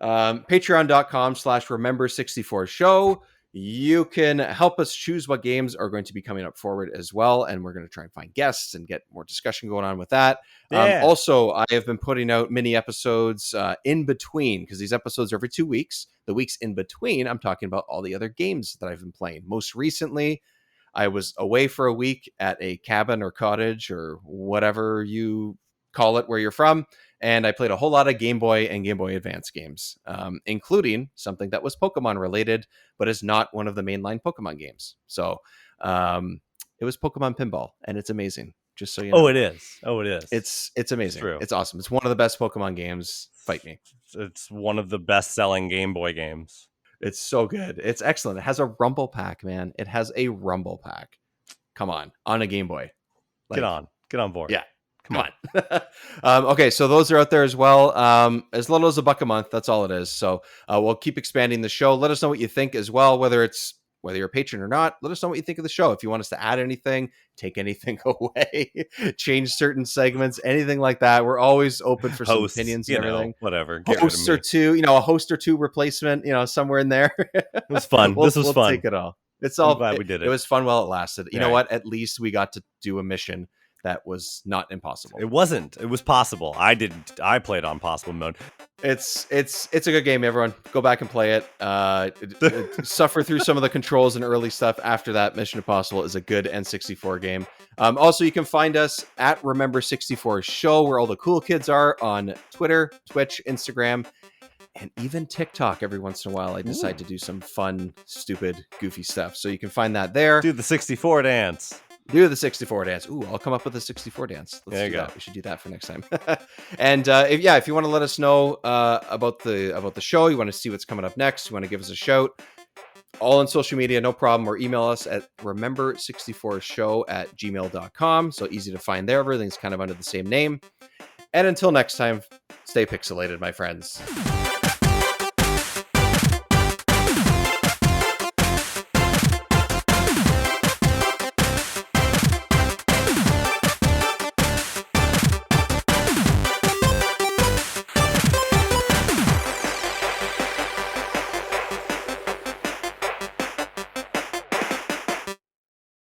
patreon.com/remember64show. You can help us choose what games are going to be coming up forward as well. And we're going to try and find guests and get more discussion going on with that. Yeah. Also, I have been putting out mini episodes in between, because these episodes are every 2 weeks. The weeks in between, I'm talking about all the other games that I've been playing. Most recently, I was away for a week at a cabin or cottage or whatever you call it where you're from. And I played a whole lot of Game Boy and Game Boy Advance games, including something that was Pokemon related, but is not one of the mainline Pokemon games. So it was Pokemon Pinball, and it's amazing. Just so you know. Oh, it is. It's amazing. True. It's awesome. It's one of the best Pokemon games. Fight me. It's one of the best-selling Game Boy games. It's so good. It's excellent. It has a Rumble Pack, man. It has a Rumble Pack. Come on a Game Boy. Get on board. Yeah. Come on. Okay, so those are out there as well. As little as $1 a month, that's all it is. So we'll keep expanding the show. Let us know what you think as well, whether you're a patron or not. Let us know what you think of the show. If you want us to add anything, take anything away, change certain segments, anything like that. We're always open for some Hosts, opinions and everything. Whatever. Get rid of Hosts me. or two, a host or two replacement, somewhere in there. It was fun. This was we'll fun. Take it all. It's I'm all. glad we did it. It was fun while it lasted. You know Right. what? At least we got to do a mission that was not impossible. It wasn't. It was possible. I didn't. I played on possible mode. It's a good game, everyone. Go back and play it. Suffer through some of the controls and early stuff. After that, Mission Impossible is a good N64 game. Also, you can find us at Remember64 Show, where all the cool kids are, on Twitter, Twitch, Instagram, and even TikTok. Every once in a while, I decide to do some fun, stupid, goofy stuff. So you can find that there. Do the 64 dance. Do the 64 dance. Ooh, I'll come up with a 64 dance. Let's There you do go. that. We should do that for next time. And if you want to let us know about the show, you want to see what's coming up next, you want to give us a shout, all on social media, no problem, or email us at remember64show@gmail.com. So easy to find there. Everything's kind of under the same name. And until next time, stay pixelated, my friends.